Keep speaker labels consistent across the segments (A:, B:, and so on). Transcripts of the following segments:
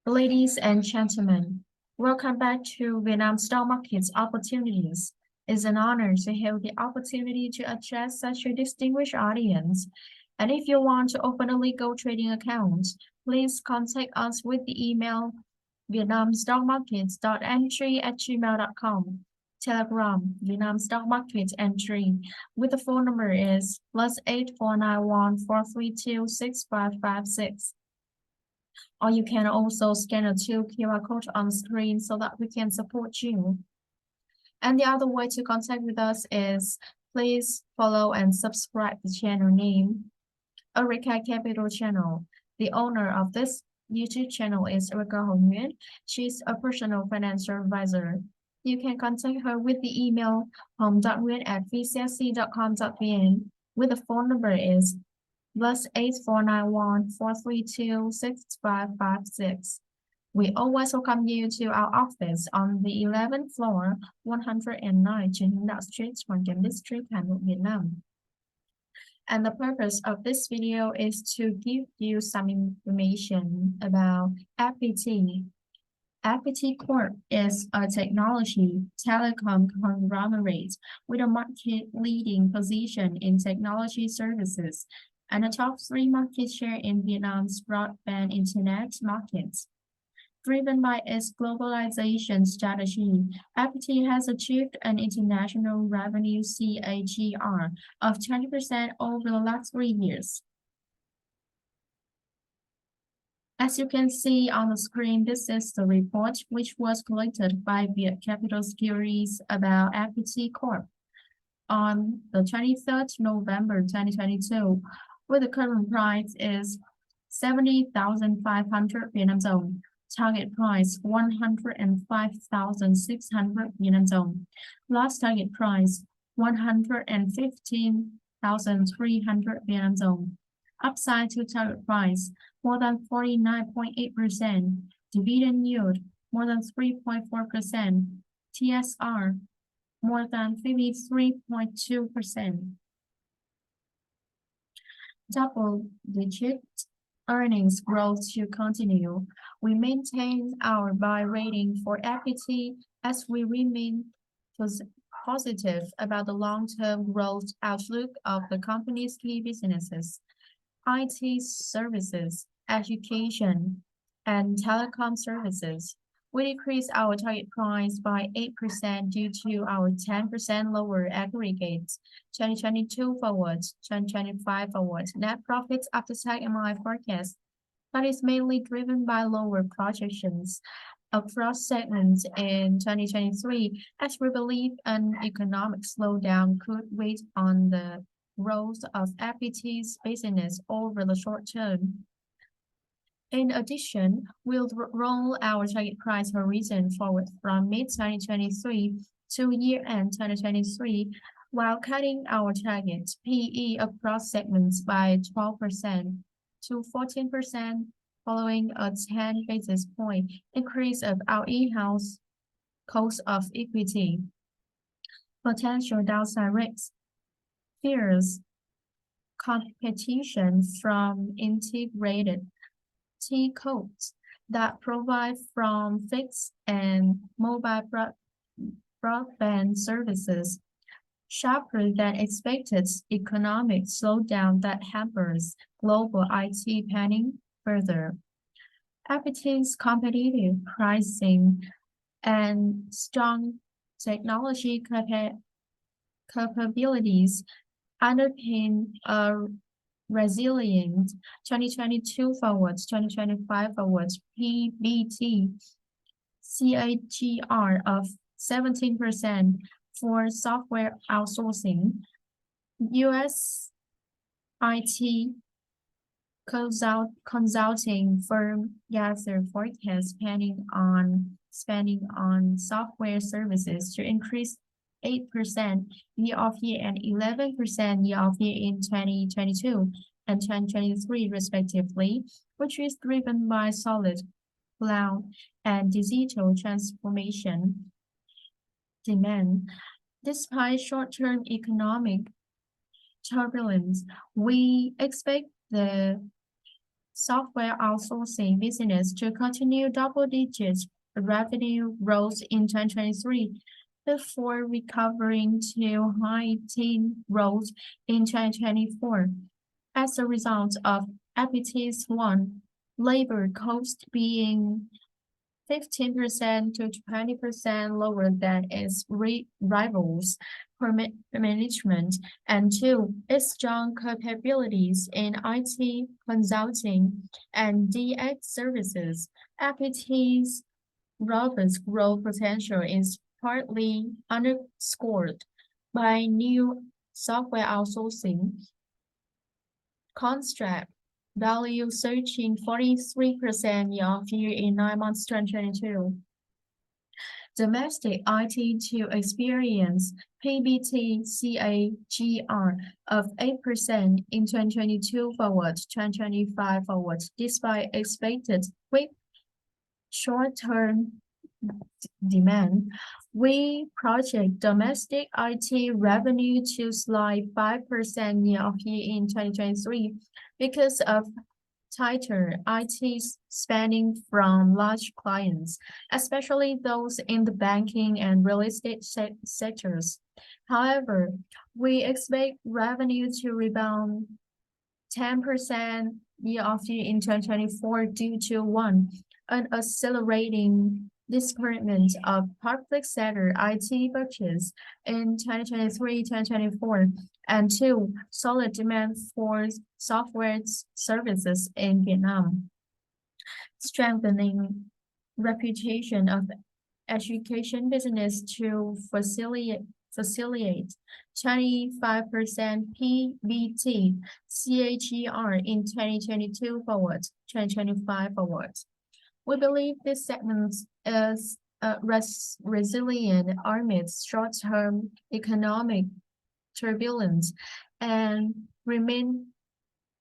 A: Ladies and gentlemen, welcome back to Vietnam Stock Market's Opportunities. It's an honor to have the opportunity to address such a distinguished audience. And if you want to open a legal trading account, please contact us with the email Vietnamstockmarket.entry@gmail.com. Telegram, Vietnamstockmarket.entry, with the phone number is +8491 432 6556. Or you can also scan a 2 QR code on screen so that we can support you. And the other way to contact with us is please follow and subscribe the channel name, Areca Capital Channel. The owner of this YouTube channel is Areca Hồng Nguyễn. She's a personal financial advisor. You can contact her with the email home.nguyen@vcsc.com.vn, with the phone number is +8491 432 6556. We always welcome you to our office on the 11th floor, 109 Trần Đạo Street, Hoàng Kiếm District, Hà Nội, Vietnam. And the purpose of this video is to give you some information about FPT. FPT Corp is a technology telecom conglomerate with a market-leading position in technology services and a top 3 market share in Vietnam's broadband internet market. Driven by its globalization strategy, FPT has achieved an international revenue CAGR of 20% over the last 3 years. As you can see on the screen, this is the report which was collected by Viet Capital Securities about FPT Corp on the 23rd November 2022, where the current price is 70,500 Vietnam dong. Target price 105,600 Vietnam dong. Last target price 115,300 Vietnam dong. Upside to target price more than 49.8%. Dividend yield more than 3.4%. TSR more than 53.2%. Double-digit earnings growth to continue. We maintain our buy rating for FPT as we remain positive about the long-term growth outlook of the company's key businesses, IT services, education, and telecom services. We decreased our target price by 8% due to our 10% lower aggregate 2022 forward, 2025 forward net profits after tax MI forecast. That is mainly driven by lower projections across segments in 2023, as we believe an economic slowdown could weigh on the growth of FPT's business over the short term. In addition, we'll roll our target price horizon forward from mid-2023 to year-end 2023, while cutting our target PE across segments by 12% to 14%, following a 10 basis point increase of our in-house cost of equity. Potential downside risks: fierce competition from integrated T-codes that provide from fixed and mobile broadband services, sharper than expected economic slowdown that hampers global IT planning further. FPT's competitive pricing and strong technology capabilities underpin a resilient 2022 forwards, 2025 forwards PBT CAGR of 17% for software outsourcing. US IT consulting firm Yasser forecast spending on software services to increase 8% year-over-year and 11% year-over-year in 2022 and 2023 respectively, which is driven by solid cloud and digital transformation demand. Despite short-term economic turbulence, we expect the software outsourcing business to continue double-digit revenue growth in 2023 before recovering to high-teen growth in 2024. As a result of FPT's one, labor cost being 15% to 20% lower than its rivals for management, and two, its strong capabilities in IT consulting and DX services. FPT's robust growth potential is partly underscored by new software outsourcing contract value surging 43% year-over-year in 9 months 2022. Domestic IT to experience PBT CAGR of 8% in 2022 forward, 2025 forward, despite expected quick short-term demand. We project domestic IT revenue to slide 5% year-over-year in 2023 because of tighter IT spending from large clients, especially those in the banking and real estate sectors. However, we expect revenue to rebound 10% year-over-year in 2024 due to one, an accelerating disbursement of public sector IT budgets in 2023-2024, and two, solid demand for software services in Vietnam. Strengthening reputation of education business to facilitate 25% PBT CAGR in 2022 forward, 2025 forward. We believe this segment is resilient amidst short-term economic turbulence and remain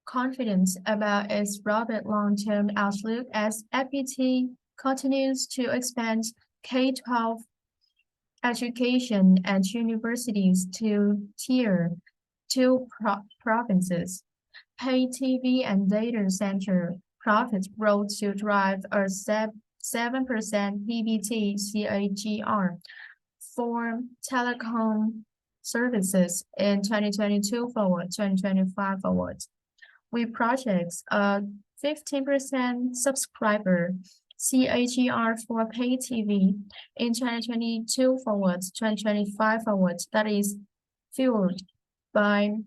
A: confident about its robust long-term outlook as FPT continues to expand K-12 education and universities to Tier 2 provinces. Pay TV and data center profit growth to drive a 7% PBT CAGR for telecom services in 2022 forward, 2025 forward. We project a 15% subscriber CAGR for pay TV in 2022 forward, 2025 forward, that is fueled by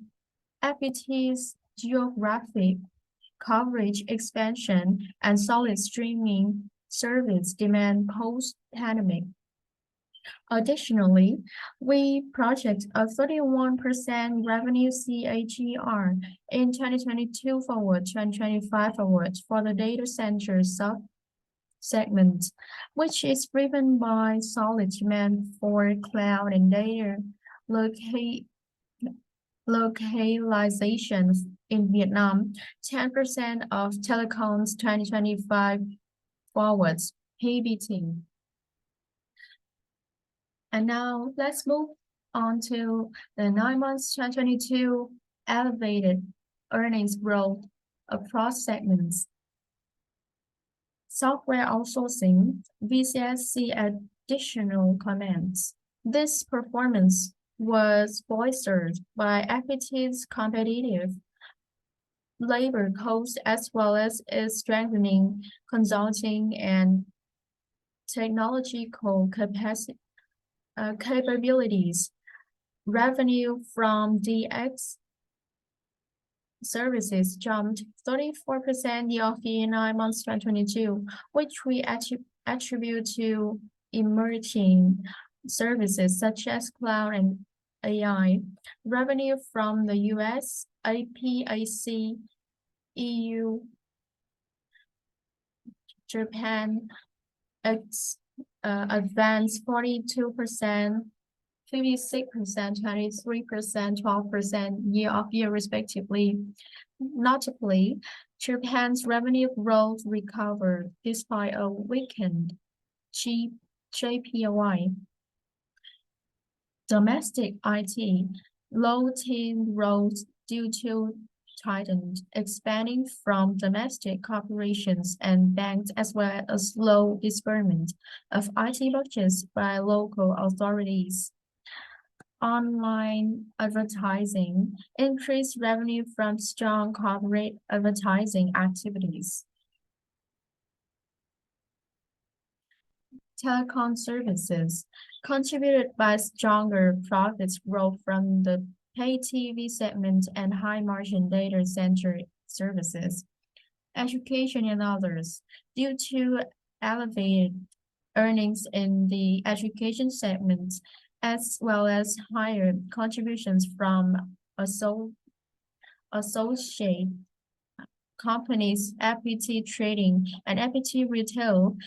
A: FPT's geographic coverage expansion and solid streaming service demand post-pandemic. Additionally, we project a 31% revenue CAGR in 2022 forward, 2025 forward for the data center segment, which is driven by solid demand for cloud and data localization in Vietnam, 10% of telecoms 2025 forwards PBT. And now let's move on to the 9 months 2022 elevated earnings growth across segments. Software outsourcing, VCSC additional comments. This performance was bolstered by FPT's competitive labor cost as well as its strengthening consulting and technological capabilities. Revenue from DX services jumped 34% year-over-year in 9 months 2022, which we attribute to emerging services such as cloud and AI. Revenue from the US, APAC, EU, Japan advanced 42%, 56%, 23%, 12% year-over-year respectively. Notably, Japan's revenue growth recovered despite a weakened JPY. Domestic IT, low-teen growth due to tightened, expanding from domestic corporations and banks as well as slow disbursement of IT budgets by local authorities. Online advertising increased revenue from strong corporate advertising activities. Telecom services contributed by stronger profits growth from the pay TV segment and high-margin data center services. Education and others, due to elevated earnings in the education segment, as well as higher contributions from associate companies, FPT Trading and FPT Retail,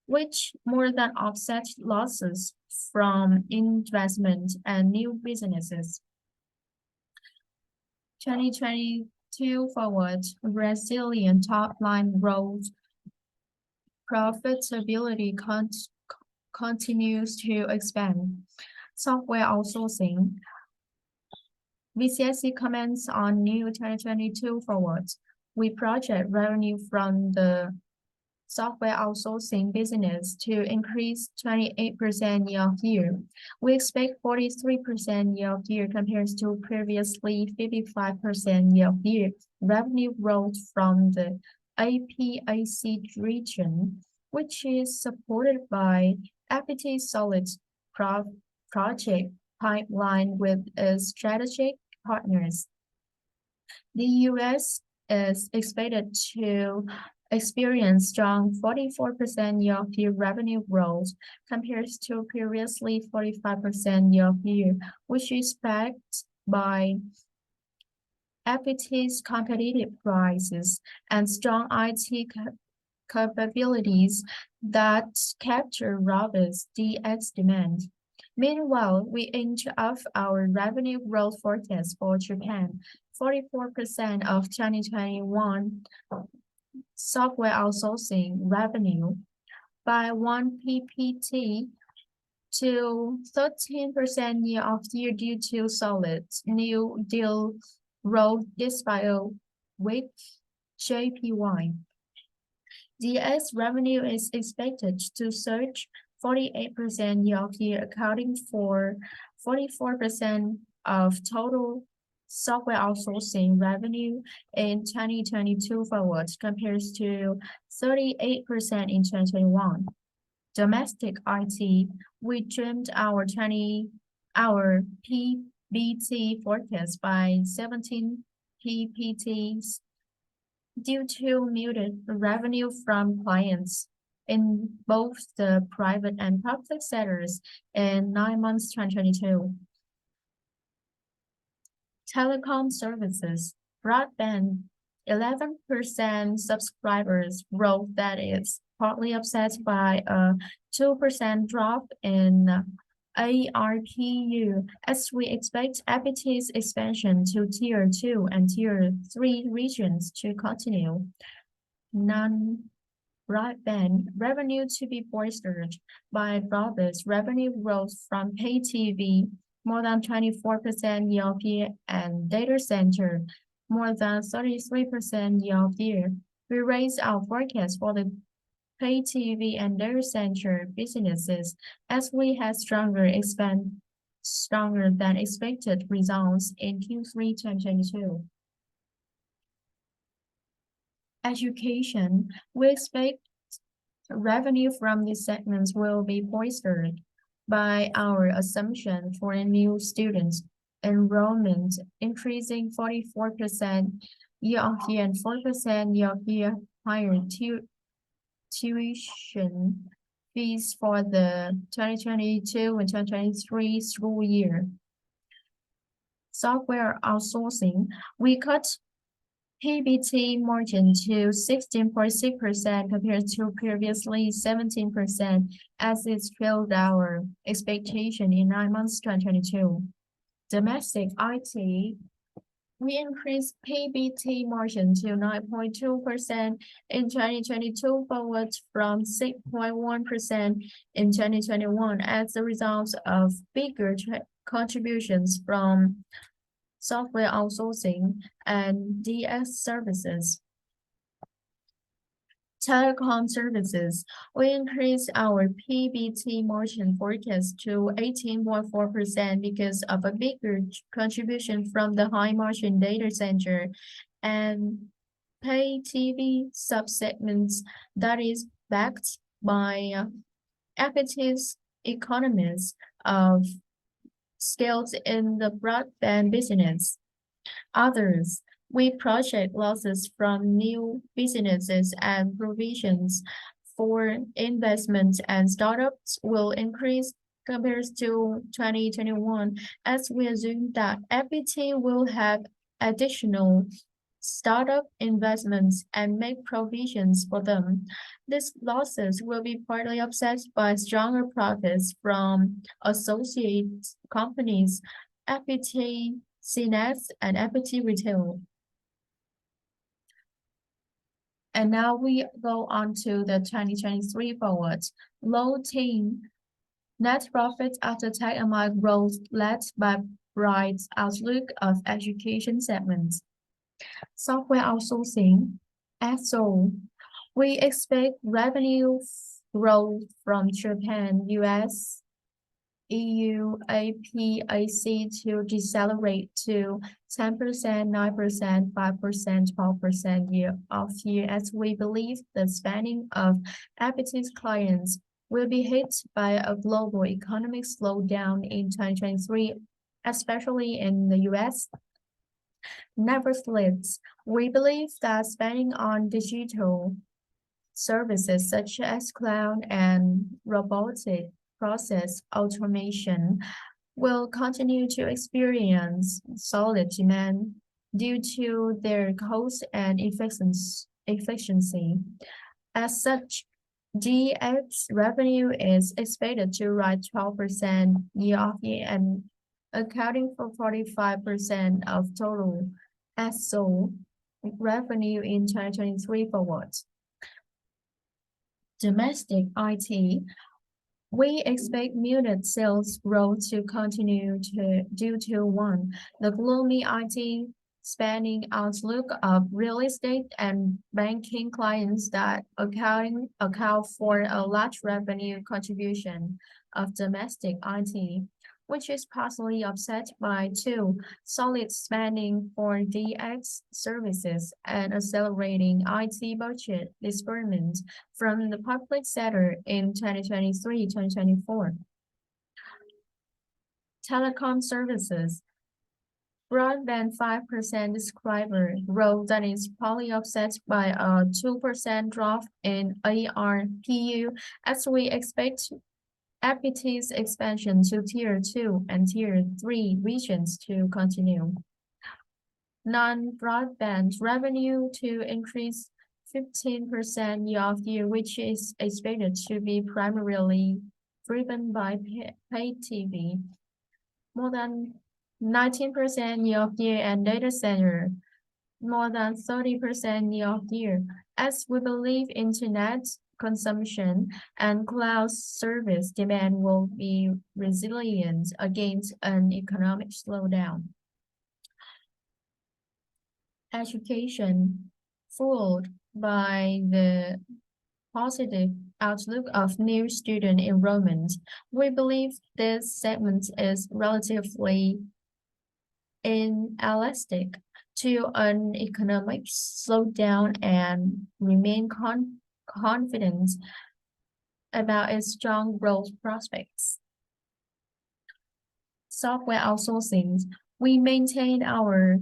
A: which more than offset losses from investment and new businesses. 2022 forward, resilient top-line growth, profitability continues to expand. Software outsourcing. VCSC comments on new 2022 forward. We project revenue from the software outsourcing business to increase 28% year-over-year. We expect 43% year-over-year compared to previously 55% year-over-year revenue growth from the APAC region, which is supported by FPT's solid project pipeline with its strategic partners. The US is expected to experience strong 44% year-over-year revenue growth compared to previously 45% year-over-year, which is backed by FPT's competitive prices and strong IT capabilities that capture robust DX demand. Meanwhile, we aim to up our revenue growth forecast for Japan. 44% of 2021 software outsourcing revenue by 1 PPT to 13% year-over-year due to solid new deal growth despite a weak JPY. DS revenue is expected to surge 48% year-over-year, accounting for 44% of total software outsourcing revenue in 2022 forward compared to 38% in 2021. Domestic IT, we trimmed our PBT forecast by 17 PPTs due to muted revenue from clients in both the private and public sectors in 9 months 2022. Telecom services, broadband, 11% subscribers growth that is partly offset by a 2% drop in ARPU as we expect FPT's expansion to Tier 2 and Tier 3 regions to continue. Non-broadband revenue to be bolstered by robust revenue growth from pay TV, more than 24% year-over-year, and data center, more than 33% year-over-year. We raised our forecast for the pay TV and data center businesses as we had stronger than expected results in Q3 2022. Education, we expect revenue from these segments will be bolstered by our assumption for new students enrollment increasing 44% year-over-year and 4% year-over-year higher tuition fees for the 2022 and 2023 school year. Software outsourcing, we cut PBT margin to 16.6% compared to previously 17% as it trailed our expectation in 9 months 2022. Domestic IT, we increased PBT margin to 9.2% in 2022 forward from 6.1% in 2021 as a result of bigger contributions from software outsourcing, and DX services. Telecom services, we increased our PBT margin forecast to 18.4% because of a bigger contribution from the high margin data center and pay TV subsegments that is backed by equities economies of scales in the broadband business. Others, we project losses from new businesses and provisions for investments and startups will increase compared to 2021 as we assume that FPT will have additional startup investments and make provisions for them. These losses will be partly offset by stronger profits from associate companies, FPT CNET, and FPT Retail. And now we go on to the 2023 forward. Low teen net profit after tax amount growth led by bright outlook of education segments. Software outsourcing. So we expect revenue growth from Japan, US, EU, APAC to decelerate to 10%, 9%, 5%, 12% year-over-year as we believe the spending of FPT's clients will be hit by a global economic slowdown in 2023, especially in the US. Nevertheless, we believe that spending on digital services such as cloud and robotic process automation will continue to experience solid demand due to their cost and efficiency. As such, DX revenue is expected to rise 12% year-over-year and accounting for 45% of total SO revenue in 2023 forward. Domestic IT, we expect muted sales growth to continue due to one, the gloomy IT spending outlook of real estate and banking clients that account for a large revenue contribution of domestic IT, which is partially offset by two, solid spending for DX services and accelerating IT budget disbursement from the public sector in 2023-2024. Telecom services. Broadband 5% subscriber growth that is partly offset by a 2% drop in ARPU as we expect FPT's expansion to Tier 2 and Tier 3 regions to continue. Non-broadband revenue to increase 15% year-over-year, which is expected to be primarily driven by pay TV. More than 19% year-over-year and data center, more than 30% year-over-year, as we believe internet consumption and cloud service demand will be resilient against an economic slowdown. Education, fueled by the positive outlook of new student enrollment, we believe this segment is relatively inelastic to an economic slowdown and remain confident about its strong growth prospects. Software outsourcing, we maintain our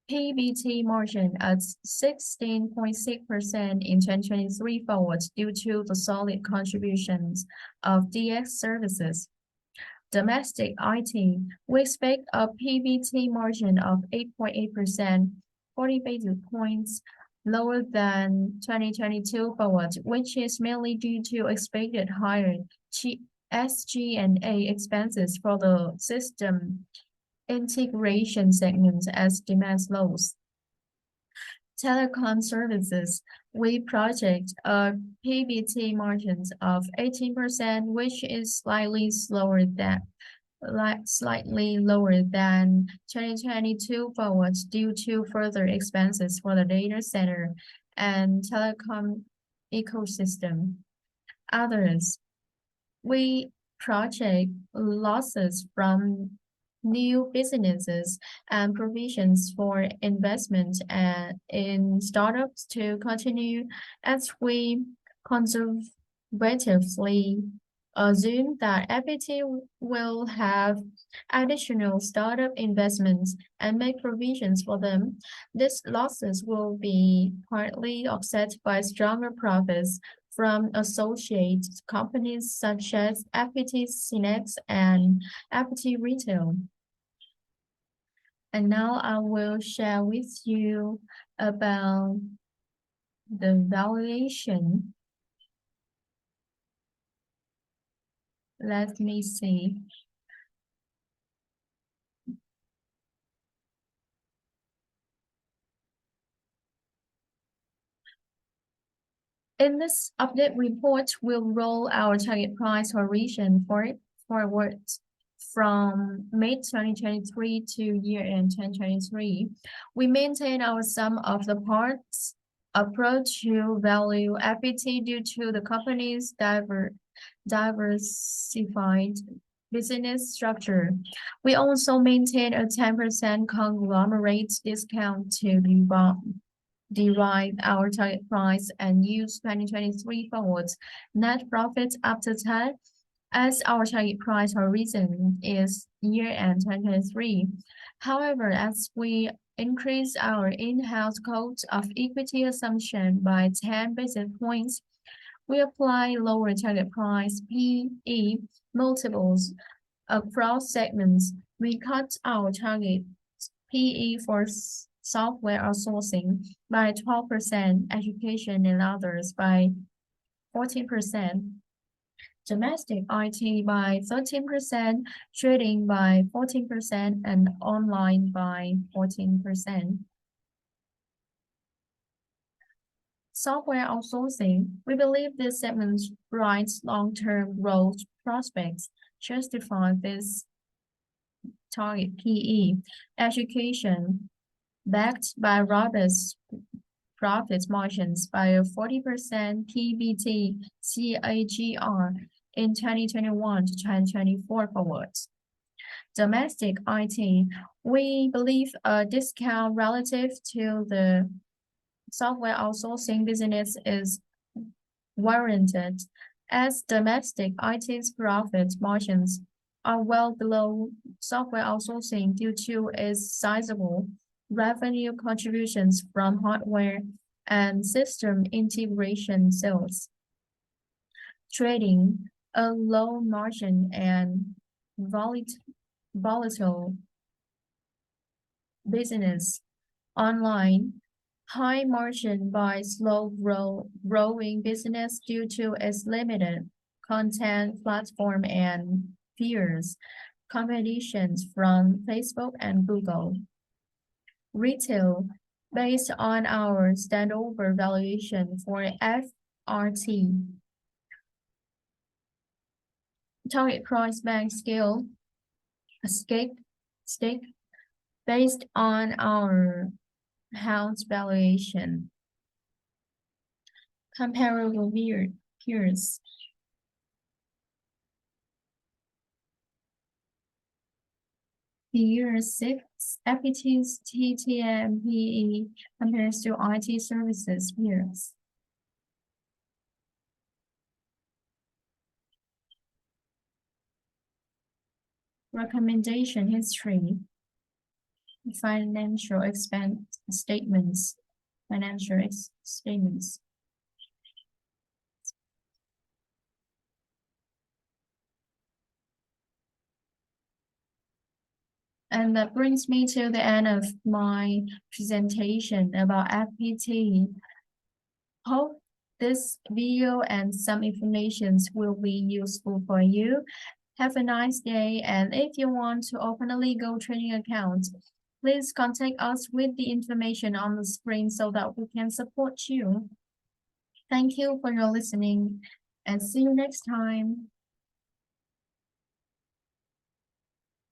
A: PBT margin at 16.6% in 2023 forward due to the solid contributions of DX services. Domestic IT, we expect a PBT margin of 8.8%, 40 basis points lower than 2022 forward, which is mainly due to expected higher SG&A expenses for the system integration segment as demand slows. Telecom services, we project a PBT margins of 18%, which is slightly slower slightly lower than 2022 forwards due to further expenses for the data center and telecom ecosystem. Others, we project losses from new businesses and provisions for investment in startups to continue as we conservatively assume that FPT will have additional startup investments and make provisions for them. These losses will be partly offset by stronger profits from associate companies such as FPT Cinex and FPT Retail. And now I will share with you about the valuation. Let me see. In this update report, we'll roll our target price horizon forward from mid-2023 to year-end 2023. We maintain our sum of the parts approach to value FPT due to the company's diversified business structure. We also maintain a 10% conglomerate discount to derive our target price and use 2023 forwards net profit after tax as our target price horizon is year-end 2023. However, as we increase our in-house cost of equity assumption by 10 basis points, we apply lower target price PE multiples across segments. We cut our target PE for software outsourcing by 12%, education and others by 14%, domestic IT by 13%, trading by 14%, and online by 14%. Software outsourcing, we believe this segment's bright long-term growth prospects justify this target PE. Education, backed by robust profit margins by a 40% PBT CAGR in 2021 to 2024 forwards. Domestic IT, we believe a discount relative to the software outsourcing business is warranted as domestic IT's profit margins are well below software outsourcing due to its sizable revenue contributions from hardware and system integration sales. Trading, a low margin and volatile business. Online, high margin by growing business due to its limited content platform and fierce competitions from Facebook and Google. Retail, based on our standover valuation for FRT. Target price bank scale, stake, based on our house valuation. Comparable peers. Year 6, FPT's TTM compares to IT services peers. Recommendation history. Financial statements. And that brings me to the end of my presentation about FPT. Hope this video and some information will be useful for you. Have a nice day, and if you want to open a legal trading account, please contact us with the information on the screen so that we can support you. Thank you for your listening, and see you next time.